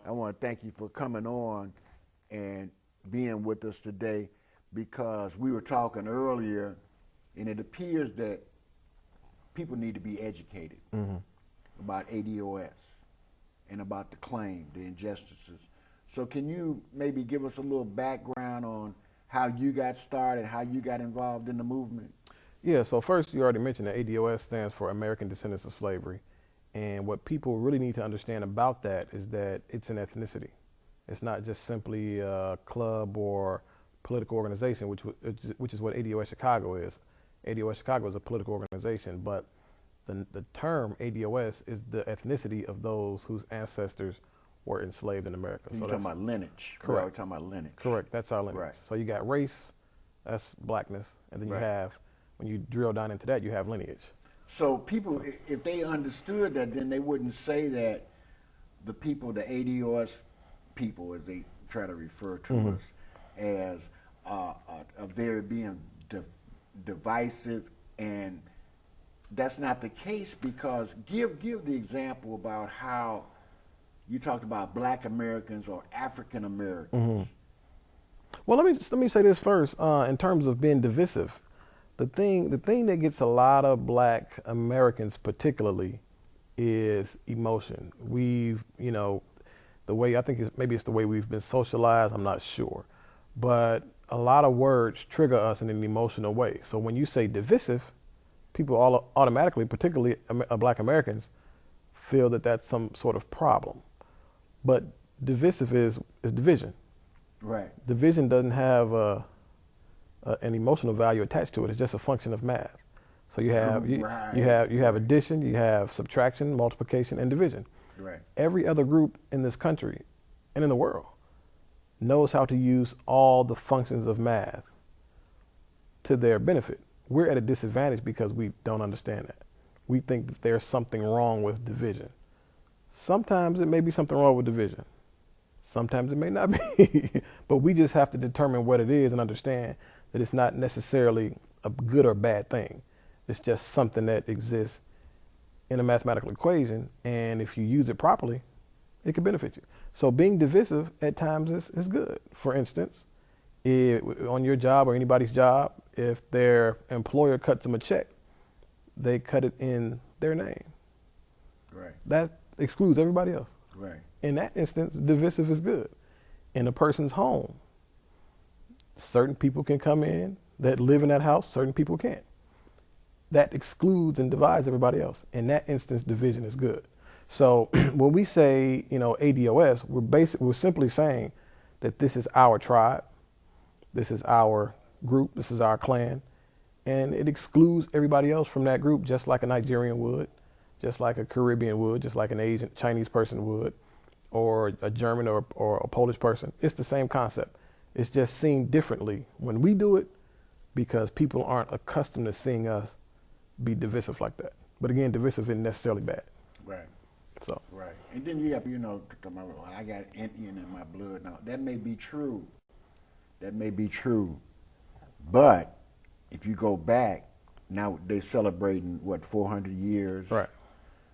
I want to thank you for coming on and being with us today because we were talking earlier, and it appears that people need to be educated about ADOS and about the claim, the injustices. So can you maybe give us a little background on how you got started, how you got involved in the movement? Yeah, so first, you already mentioned that ADOS stands for American Descendants of Slavery. And what people really need to understand about that is that it's an ethnicity. It's not just simply a club or political organization, which is what ADOSChicago is. ADOSChicago is a political organization, but the term ADOS is the ethnicity of those whose ancestors were enslaved in America. So you're talking about lineage. Correct. We're talking about lineage. Correct. That's our lineage. Right. So you got race, that's blackness, and then you have, when you drill down into that, you have lineage. So people, if they understood that, then they wouldn't say that the people, the ADOS people, as they try to refer to us, as a very being divisive, and that's not the case because give the example about how you talked about Black Americans or African Americans. Well, let me say this first. In terms of being divisive, the thing that gets a lot of Black Americans particularly is emotion. We've, the way I think maybe it's the way we've been socialized. I'm not sure, but a lot of words trigger us in an emotional way. So when you say divisive, people all automatically, particularly Black Americans, feel that that's some sort of problem. But divisive is division. Right. Division doesn't have an emotional value attached to it. It's just a function of math. So you have you have addition, you have subtraction, multiplication, and division. Right. Every other group in this country and in the world knows how to use all the functions of math to their benefit. We're at a disadvantage because we don't understand that. We think that there's something wrong with division. Sometimes it may be something wrong with division. Sometimes it may not be. But we just have to determine what it is and understand that it's not necessarily a good or bad thing. It's just something that exists in a mathematical equation, and if you use it properly, it can benefit you. So being divisive at times is good. For instance, on your job or anybody's job, if their employer cuts them a check, they cut it in their name. Right. That excludes everybody else. Right. In that instance, divisive is good. In a person's home, certain people can come in that live in that house, certain people can't. That excludes and divides everybody else. In that instance, division is good. So when we say, ADOS, we're simply saying that this is our tribe, this is our group, this is our clan, and it excludes everybody else from that group, just like a Nigerian would, just like a Caribbean would, just like an Asian, Chinese person would, or a German or a Polish person. It's the same concept. It's just seen differently when we do it because people aren't accustomed to seeing us be divisive like that. But again, divisive isn't necessarily bad. Right. So. Right. And then you have, I got Indian in my blood now. That may be true. That may be true. But if you go back, now they're celebrating, 400 years? Right.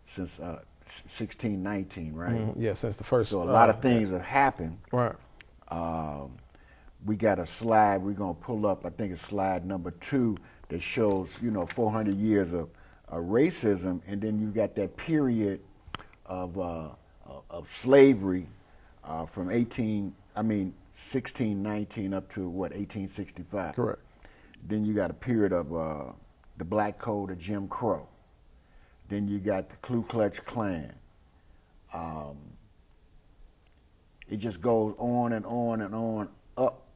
Since 1619, right? Yeah, since the first. So a lot of things have happened. Right. We got a slide we're going to pull up, I think it's slide number 2, that shows, 400 years of racism, and then you got that period of slavery from 1619 up to 1865. Correct. Then you got a period of the Black Code of Jim Crow. Then you got the Ku Klux Klan. It just goes on and on and on up.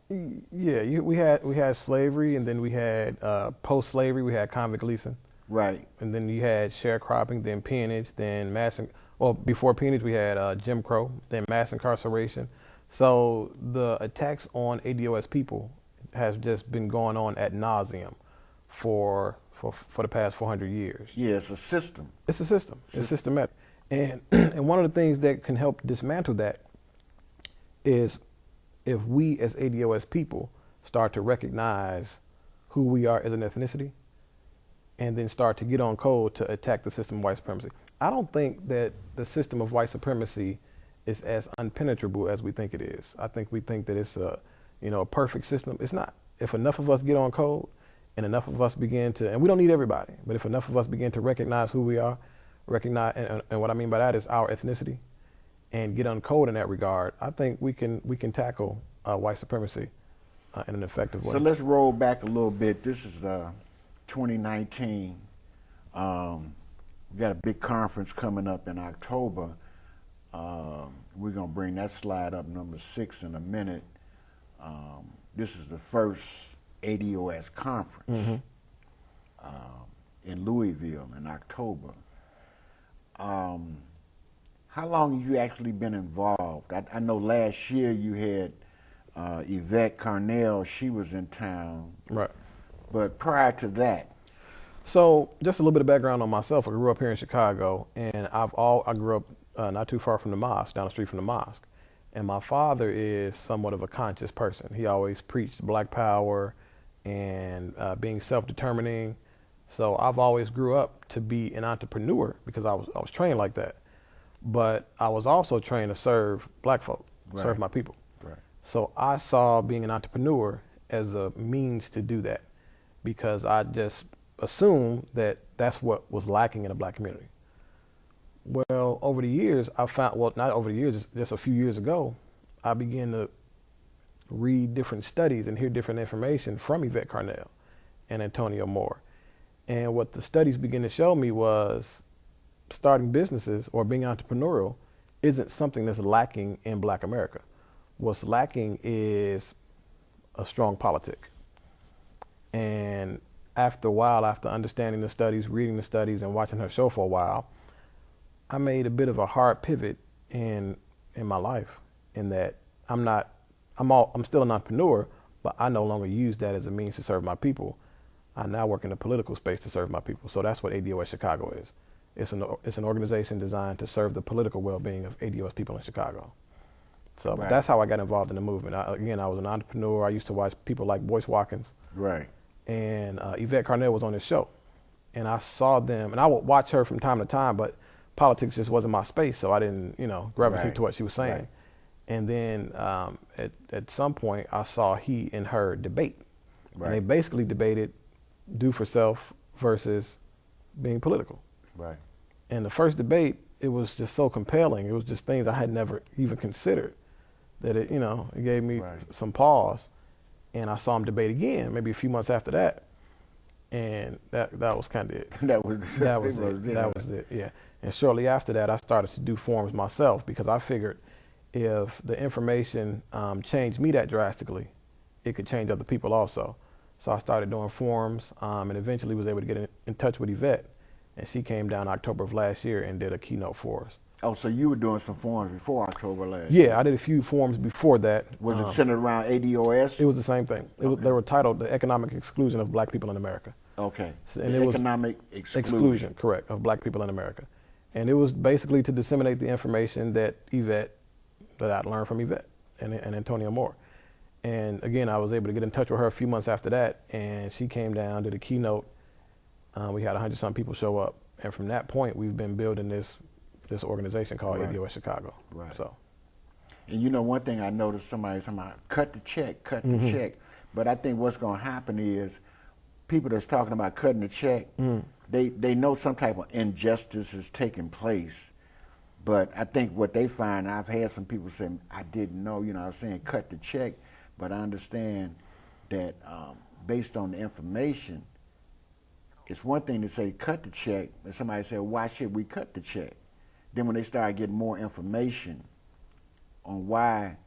Yeah, we had slavery, and then we had post-slavery. We had convict leasing. Right. And then you had sharecropping, then peonage, then before peonage we had Jim Crow, then mass incarceration. So the attacks on ADOS people has just been going on ad nauseum for the past 400 years. Yeah, it's a system. It's a system. It's systematic. And one of the things that can help dismantle that is if we as ADOS people start to recognize who we are as an ethnicity and then start to get on code to attack the system of white supremacy. I don't think that the system of white supremacy is as unpenetrable as we think it is. I think we think that it's a perfect system. It's not. If enough of us get on code and enough of us begin to, and we don't need everybody, but if enough of us begin to recognize who we are, and what I mean by that is our ethnicity, and get on code in that regard, I think we can tackle white supremacy in an effective way. So let's roll back a little bit. This is 2019. We got a big conference coming up in October. We're going to bring that slide up, number 6, in a minute. This is the first ADOS conference in Louisville in October. How long have you actually been involved? I know last year you had Yvette Carnell, she was in town. Right. But prior to that? So just a little bit of background on myself. I grew up here in Chicago, and I grew up not too far from the mosque, down the street from the mosque. And my father is somewhat of a conscious person. He always preached Black power and being self-determining. So I've always grew up to be an entrepreneur because I was trained like that. But I was also trained to serve Black folk, serve my people. Right. So I saw being an entrepreneur as a means to do that, because I just assumed that that's what was lacking in the Black community. Well, over the years, I found, well, not over the years, just a few years ago, I began to read different studies and hear different information from Yvette Carnell and Antonio Moore. And what the studies began to show me was starting businesses or being entrepreneurial isn't something that's lacking in Black America. What's lacking is a strong politic. And after a while, after understanding the studies, reading the studies, and watching her show for a while, I made a bit of a hard pivot in my life, in that I'm still an entrepreneur, but I no longer use that as a means to serve my people. I now work in the political space to serve my people. So that's what ADOSChicago is. It's an organization designed to serve the political well-being of ADOS people in Chicago. So that's how I got involved in the movement. I was an entrepreneur. I used to watch people like Boyce Watkins. Right. And Yvette Carnell was on his show. And I saw them, and I would watch her from time to time, but politics just wasn't my space, so I didn't, gravitate to what she was saying. Right. And then at some point, I saw he and her debate. Right. And they basically debated do for self versus being political. Right. And the first debate, it was just so compelling. It was just things I had never even considered that it gave me some pause. And I saw him debate again, maybe a few months after that. And that was kind of it. That was it. Yeah. And shortly after that, I started to do forums myself, because I figured if the information changed me that drastically, it could change other people also. So I started doing forums, and eventually was able to get in touch with Yvette. And she came down October of last year and did a keynote for us. Oh, so you were doing some forums before October last year? Yeah, I did a few forums before that. Was it centered around ADOS? It was the same thing. They were titled The Economic Exclusion of Black People in America. Okay. And the economic exclusion. Correct, of Black people in America. And it was basically to disseminate the information that I learned from Yvette and Antonio Moore. And again, I was able to get in touch with her a few months after that, and she came down, did a keynote. We had 100-some people show up, and from that point, we've been building this organization called ADOSChicago. Right. So. And one thing I noticed, somebody's talking about cut the check, the check. But I think what's going to happen is people that's talking about cutting the check, they know some type of injustice is taking place. But I think what they find, I've had some people say, I didn't know, I was saying cut the check, but I understand that based on the information, it's one thing to say cut the check, and somebody said, why should we cut the check? Then when they start getting more information on why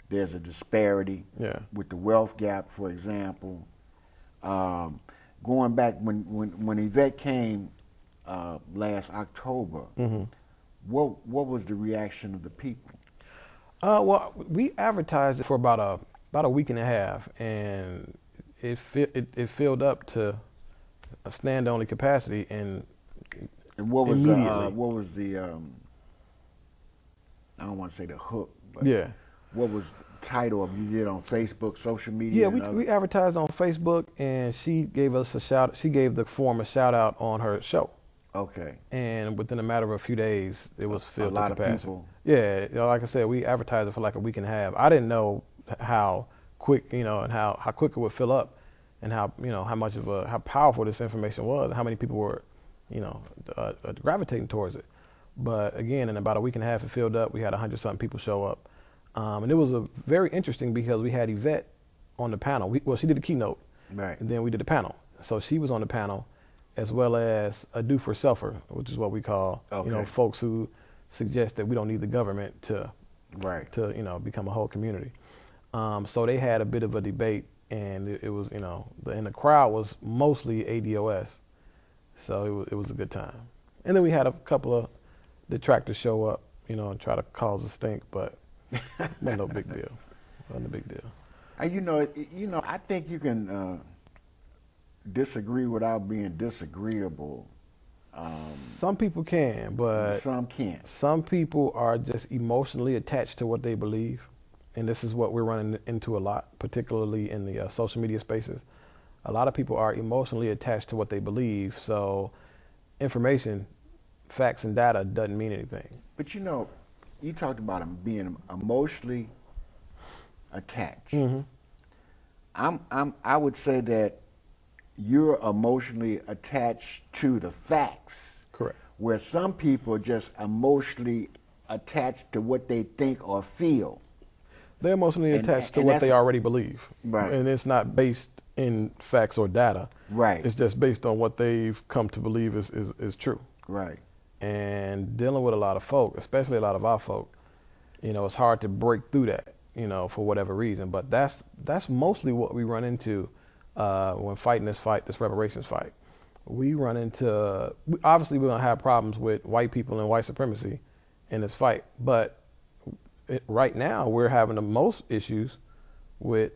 there's a disparity with the wealth gap, for example, going back when Yvette came last October, what was the reaction of the people? Well, we advertised it for about a week and a half, and it filled up to a stand-only capacity, and what was the I don't want to say the hook, but what was the title of you did on Facebook, social media? Yeah, we advertised on Facebook, and she gave us a shout. She gave the forum a shout out on her show. Okay. And within a matter of a few days, it was filled to capacity. People. Yeah, like I said, we advertised it for like a week and a half. I didn't know how quick, and how quick it would fill up, and how how much of how powerful this information was, and how many people were, gravitating towards it. But again, in about a week and a half, it filled up. We had 100-something people show up, and it was very interesting because we had Yvette on the panel. She did the keynote, Right. and then we did the panel. So she was on the panel, as well as a do-for-selfer, which is what we call, folks who suggest that we don't need the government to become a whole community. So they had a bit of a debate, and it was, and the crowd was mostly ADOS. So it was a good time. And then we had a couple of detractors show up, and try to cause a stink, but wasn't no big deal. Wasn't a big deal. I think you can disagree without being disagreeable. Some people can, but some can't. Some people are just emotionally attached to what they believe, and this is what we're running into a lot, particularly in the social media spaces. A lot of people are emotionally attached to what they believe, so information, facts, and data doesn't mean anything. But you talked about them being emotionally attached. Mm-hmm. I would say that you're emotionally attached to the facts. Correct. Where some people are just emotionally attached to what they think or feel. They're emotionally attached to what they already believe. Right. And it's not based in facts or data. Right. It's just based on what they've come to believe is true. Right. And dealing with a lot of folk, especially a lot of our folk, it's hard to break through that, for whatever reason. But that's mostly what we run into when fighting this reparations fight. We run into, obviously we're going to have problems with white people and white supremacy in this fight, but right now we're having the most issues with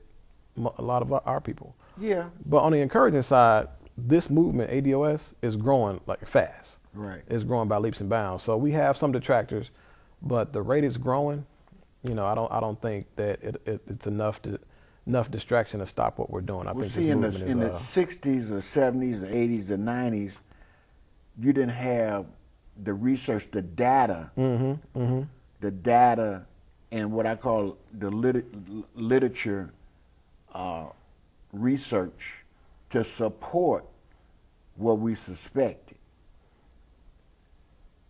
a lot of our people. Yeah. But on the encouraging side, this movement, ADOS, is growing like fast. Right. It's growing by leaps and bounds. So we have some detractors, but the rate is growing. I don't think that it's enough distraction to stop what we're doing. I think see, in the 60s or 70s or 80s or 90s, you didn't have the research, the data, the data, and what I call the literature research to support what we suspected.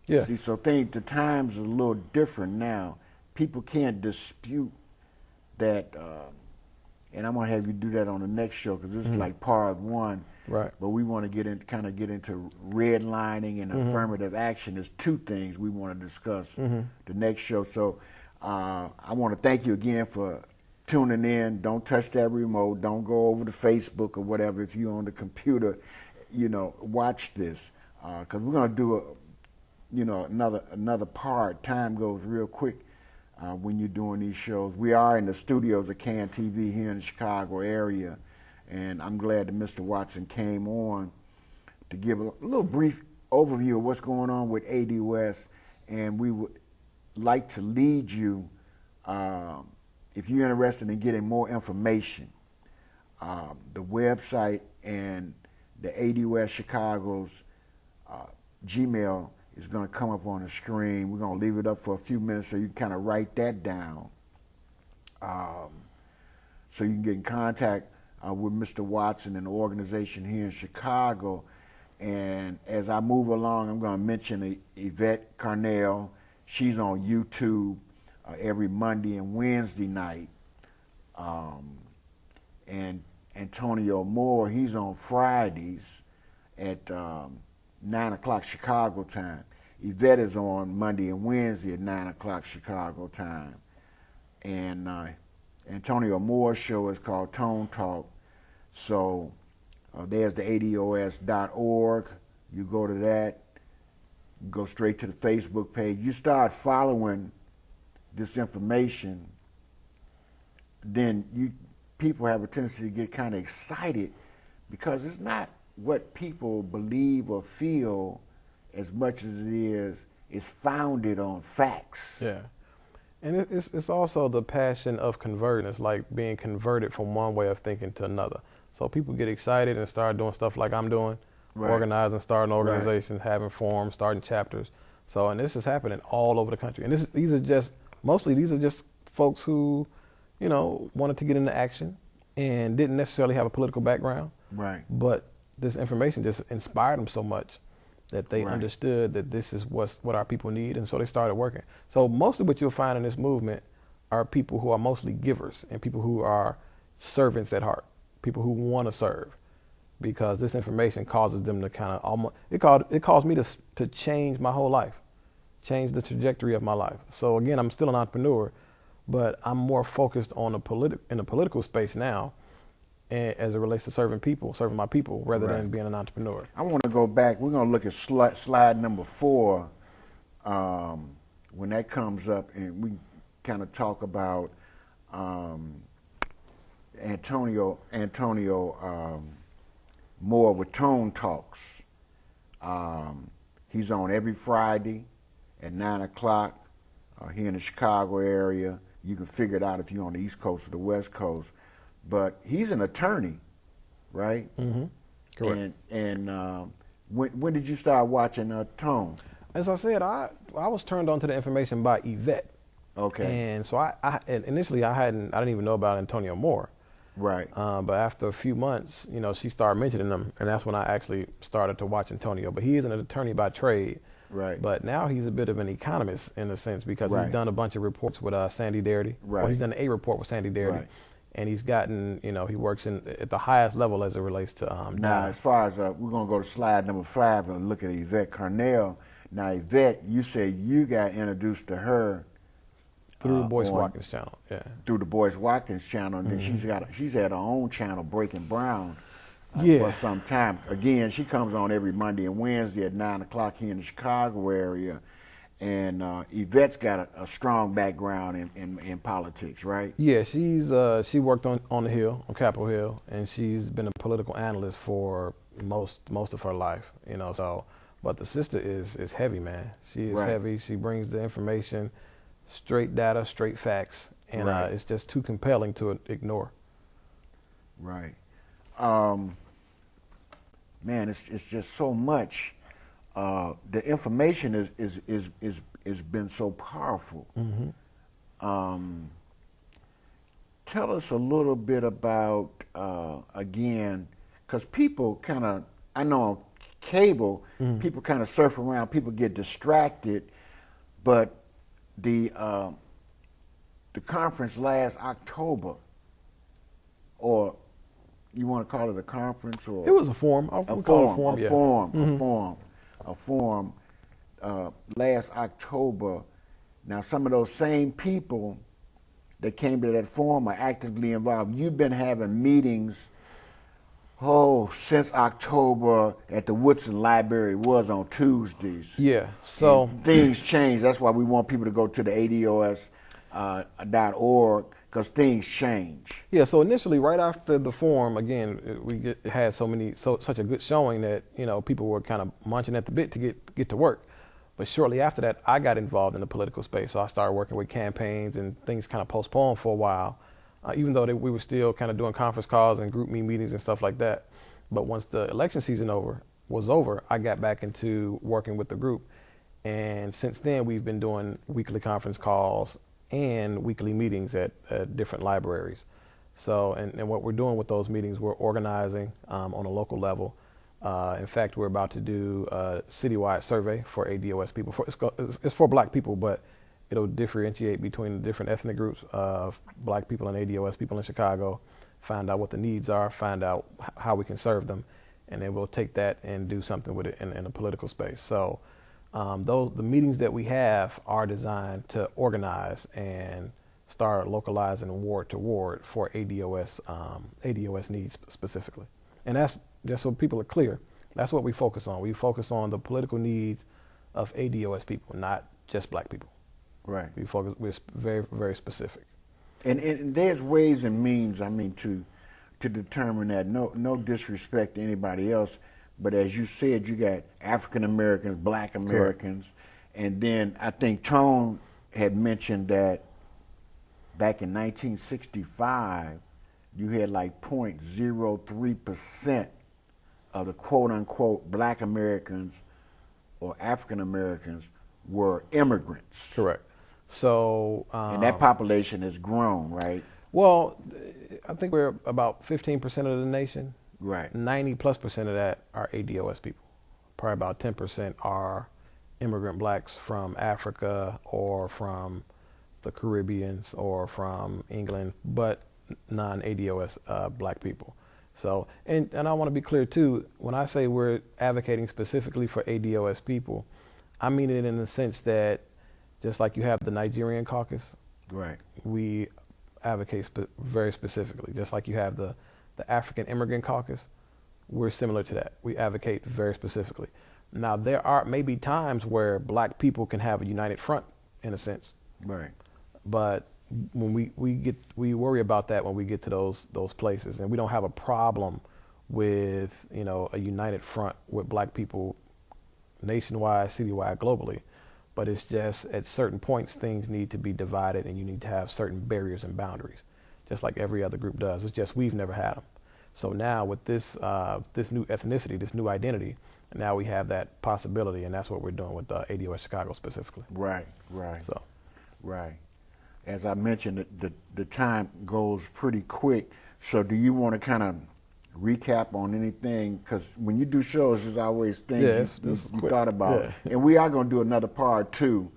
Yeah. See, so the times are a little different now. People can't dispute that. And I'm gonna have you do that on the next show because this is like part one. Right. But we want to get into redlining and affirmative action. There's two things we want to discuss the next show. So I want to thank you again for tuning in. Don't touch that remote. Don't go over to Facebook or whatever. If you're on the computer, watch this because we're gonna do another part. Time goes real quick. When you're doing these shows. We are in the studios of CAN TV here in the Chicago area, and I'm glad that Mr. Watson came on to give a little brief overview of what's going on with ADOS, and we would like to lead you, if you're interested in getting more information, the website and the ADOS Chicago's Gmail is going to come up on the screen. We're going to leave it up for a few minutes so you can kind of write that down. So you can get in contact with Mr. Watson and the organization here in Chicago. And as I move along, I'm going to mention Yvette Carnell. She's on YouTube every Monday and Wednesday night. And Antonio Moore, he's on Fridays at 9 o'clock Chicago time. Yvette is on Monday and Wednesday at 9 o'clock Chicago time. And Antonio Moore's show is called Tone Talk. So there's the ADOS.org. You go to that, you go straight to the Facebook page. You start following this information, then people have a tendency to get kind of excited because it's not what people believe or feel as much as it's founded on facts. Yeah. And it's also the passion of converting. It's like being converted from one way of thinking to another. So people get excited and start doing stuff like I'm doing, organizing, starting organizations, having forums, starting chapters. So, and this is happening all over the country. And these are just folks who, wanted to get into action and didn't necessarily have a political background. Right. But this information just inspired them so much that they understood that this is what our people need, and so they started working. So mostly what you'll find in this movement are people who are mostly givers and people who are servants at heart, people who want to serve, because this information causes them to kind of it caused me to change my whole life, change the trajectory of my life. So again, I'm still an entrepreneur, but I'm more focused on in the political space now, as it relates to serving my people, rather than being an entrepreneur. I want to go back. We're going to look at slide number 4 when that comes up, and we kind of talk about Antonio Moore with Tone Talks. He's on every Friday at 9 o'clock here in the Chicago area. You can figure it out if you're on the East Coast or the West Coast. But he's an attorney, right? Mm-hmm. Correct. And when did you start watching Tone? As I said, I was turned on to the information by Yvette. Okay. And so initially I didn't even know about Antonio Moore. Right. But after a few months, she started mentioning him, and that's when I actually started to watch Antonio. But he is an attorney by trade. Right. But now he's a bit of an economist in a sense, because he's done a bunch of reports with Sandy Darity. Right. Well, he's done a report with Sandy Darity. Right. And he's gotten, he works at the highest level as it relates to now, as far as we're going to go to slide number 5 and look at Yvette Carnell. Now, Yvette, you said you got introduced to her through Boyce Watkins channel. Yeah. Through the Boyce Watkins channel, and then she's had her own channel, Breaking Brown, for some time. Again, she comes on every Monday and Wednesday at 9 o'clock here in the Chicago area. And Yvette's got a strong background in politics, right? Yeah, she worked on the Hill, on Capitol Hill, and she's been a political analyst for most of her life, So, but the sister is heavy, man. She is heavy. She brings the information, straight data, straight facts, and it's just too compelling to ignore. Right. Man, it's just so much. The information is been so powerful. Mm-hmm. Tell us a little bit about again, because people kind of, I know on cable, people kind of surf around, people get distracted, but the conference last October, or you want to call it a conference, or it was a forum. A forum last October. Now, some of those same people that came to that forum are actively involved. You've been having meetings, since October at the Woodson Library. It was on Tuesdays. Yeah, so and things change. That's why we want people to go to the ADOS.org, because things change. Yeah, so initially, right after the forum, again, we had such a good showing that people were kind of munching at the bit to get to work. But shortly after that, I got involved in the political space. So I started working with campaigns, and things kind of postponed for a while, even though we were still kind of doing conference calls and group meetings and stuff like that. But once the election season was over, I got back into working with the group, and since then we've been doing weekly conference calls and weekly meetings at different libraries. So, and what we're doing with those meetings, we're organizing on a local level. In fact, we're about to do a citywide survey for ADOS people. It's for Black people, but it'll differentiate between the different ethnic groups of Black people and ADOS people in Chicago, find out what the needs are, find out how we can serve them, and then we'll take that and do something with it in a political space. So the meetings that we have are designed to organize and start localizing ward to ward for ADOS needs specifically. And that's just so people are clear. That's what we focus on. We focus on the political needs of ADOS people, not just Black people. Right. We're very, very specific. And there's ways and means, to determine that. No disrespect to anybody else, but as you said, you got African Americans, Black Americans, and then I think Tone had mentioned that back in 1965, you had like 0.03% of the quote-unquote Black Americans or African Americans were immigrants. Correct. So, And that population has grown, right? well, I think we're about 15% of the nation. Right. 90+% of that are ADOS people. Probably about 10% are immigrant blacks from Africa or from the Caribbeans or from England, but non-ADOS black people. So, and I want to be clear too, when I say we're advocating specifically for ADOS people, I mean it in the sense that just like you have the Nigerian caucus, Right. we advocate very specifically. Just like you have the African Immigrant Caucus, we're similar to that. We advocate very specifically. Now, there are maybe times where black people can have a united front, in a sense. Right. But when we worry about that when we get to those places, and we don't have a problem with a united front with black people nationwide, citywide, globally. But it's just at certain points things need to be divided, and you need to have certain barriers and boundaries, just like every other group does. It's just we've never had them. So now with this new ethnicity, this new identity, now we have that possibility, and that's what we're doing with ADOSChicago specifically. Right. Right. So, right. As I mentioned, the time goes pretty quick. So do you want to kind of recap on anything? Because when you do shows, there's always things you thought about. Yeah. And we are going to do another part too,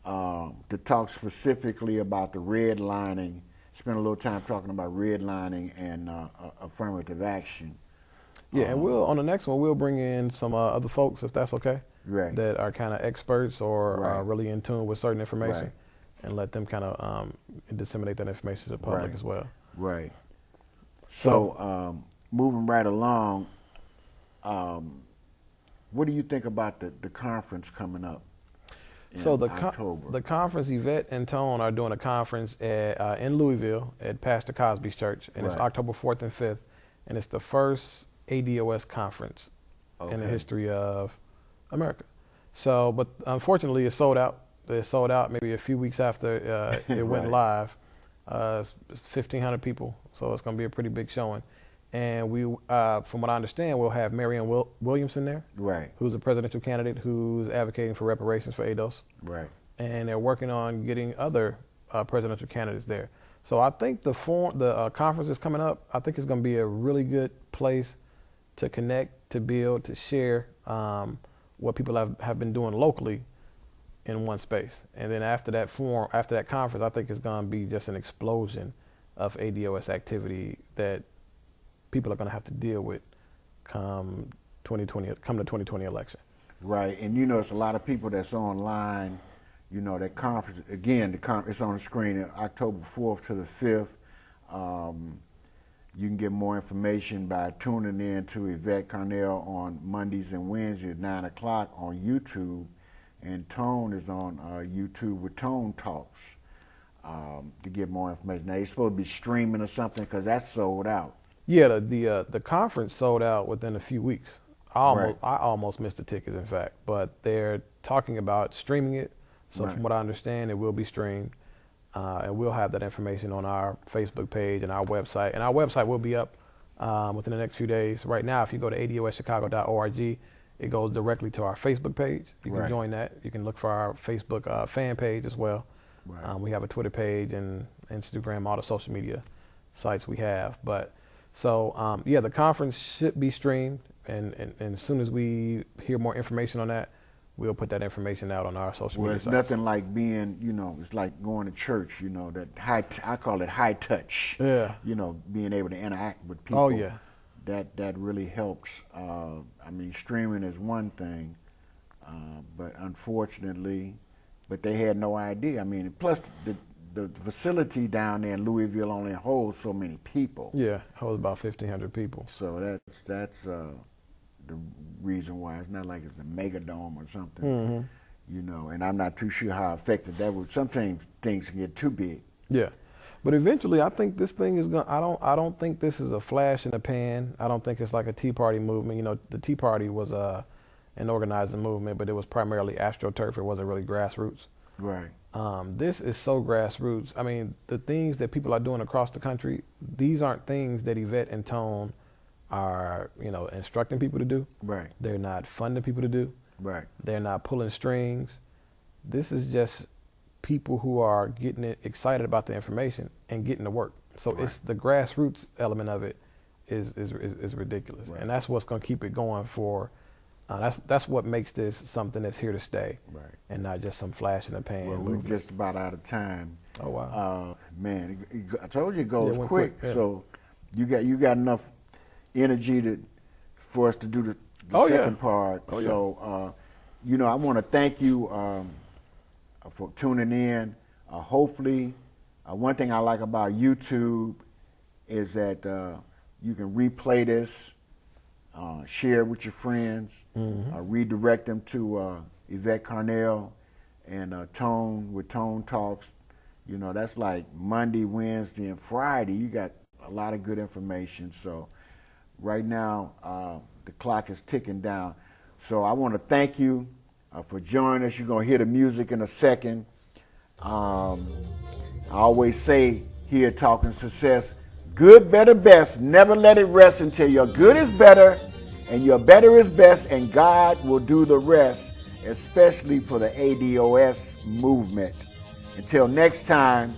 to talk specifically about the redlining. Spend a little time talking about redlining and affirmative action. Yeah, and we'll on the next one we'll bring in some other folks, if that's okay. Right. That are kind of experts or are really in tune with certain information. Right. And let them kind of disseminate that information to the public as well. Right. So moving right along, what do you think about the conference coming up in October? The conference, Yvette and Tone are doing a conference in Louisville at Pastor Cosby's church, and it's October 4th and 5th, and it's the first ADOS conference in the history of America. So, but unfortunately, it's sold out. It sold out maybe a few weeks after it went live. It's 1,500 people, so it's going to be a pretty big showing. And we, from what I understand, we'll have Marianne Williamson there, who's a presidential candidate who's advocating for reparations for ADOS. Right. And they're working on getting other presidential candidates there. So I think the conference is coming up. I think it's going to be a really good place to connect, to build, to share what people have been doing locally in one space. And then after that conference, I think it's going to be just an explosion of ADOS activity that people are going to have to deal with come the 2020 election. Right, and it's a lot of people that's online. That conference, again, it's on the screen, October 4th to the 5th. You can get more information by tuning in to Yvette Carnell on Mondays and Wednesdays at 9 o'clock on YouTube. And Tone is on YouTube with Tone Talks to get more information. Now, he's supposed to be streaming or something because that's sold out. Yeah, the conference sold out within a few weeks. I almost missed the tickets, in fact. But they're talking about streaming it. So from what I understand, it will be streamed. And we'll have that information on our Facebook page and our website. And our website will be up within the next few days. Right now, if you go to ADOSChicago.org, it goes directly to our Facebook page. You can join that. You can look for our Facebook fan page as well. Right. We have a Twitter page and Instagram, all the social media sites we have. But so the conference should be streamed, and as soon as we hear more information on that, we'll put that information out on our social media sites. Well, it's nothing like being, it's like going to church, that I call it high touch. Yeah. Being able to interact with people. Oh, yeah. That really helps. Streaming is one thing, but unfortunately, they had no idea. Plus the facility down there in Louisville only holds so many people. Yeah, holds about 1,500 people. So that's the reason why. It's not like it's a mega dome or something. Mm-hmm. And I'm not too sure how effective that would. Sometimes things can get too big. Yeah. But eventually, I think this thing is going. I don't think this is a flash in the pan. I don't think it's like a Tea Party movement. The Tea Party was an organizing movement, but it was primarily AstroTurf. It wasn't really grassroots. Right. This is so grassroots. The things that people are doing across the country, these aren't things that Yvette and Tone are, instructing people to do. Right. They're not funding people to do. Right. They're not pulling strings. This is just people who are getting excited about the information and getting to work. So Right. it's the grassroots element of it is ridiculous, Right. and that's what's going to keep it going for. That's what makes this something that's here to stay, Right. and not just some flash in the pan. Well, we're just about out of time. Oh wow. Man, I told you it goes went quick. quick, yeah. So you got enough energy for us to do the Oh, yeah. second part. Oh, yeah. So I want to thank you for tuning in. Hopefully, one thing I like about YouTube is that you can replay this, share it with your friends, redirect them to Yvette Carnell and Tone with Tone Talks. That's like Monday, Wednesday, and Friday. You got a lot of good information. So right now, the clock is ticking down. So I want to thank you for joining us. You're going to hear the music in a second. I always say here at Talking Success, good, better, best. Never let it rest until your good is better and your better is best, and God will do the rest, especially for the ADOS movement. Until next time,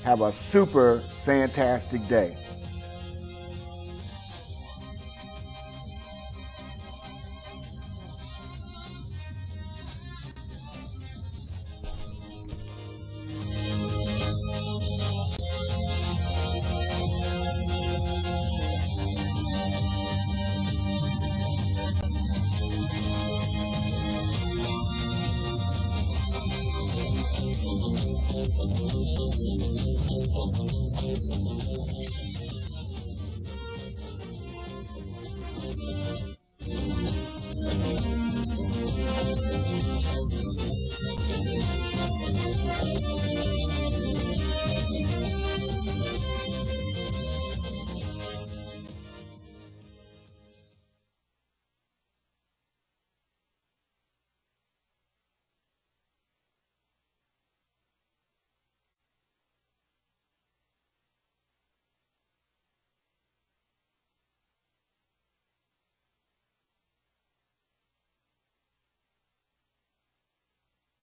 have a super fantastic day.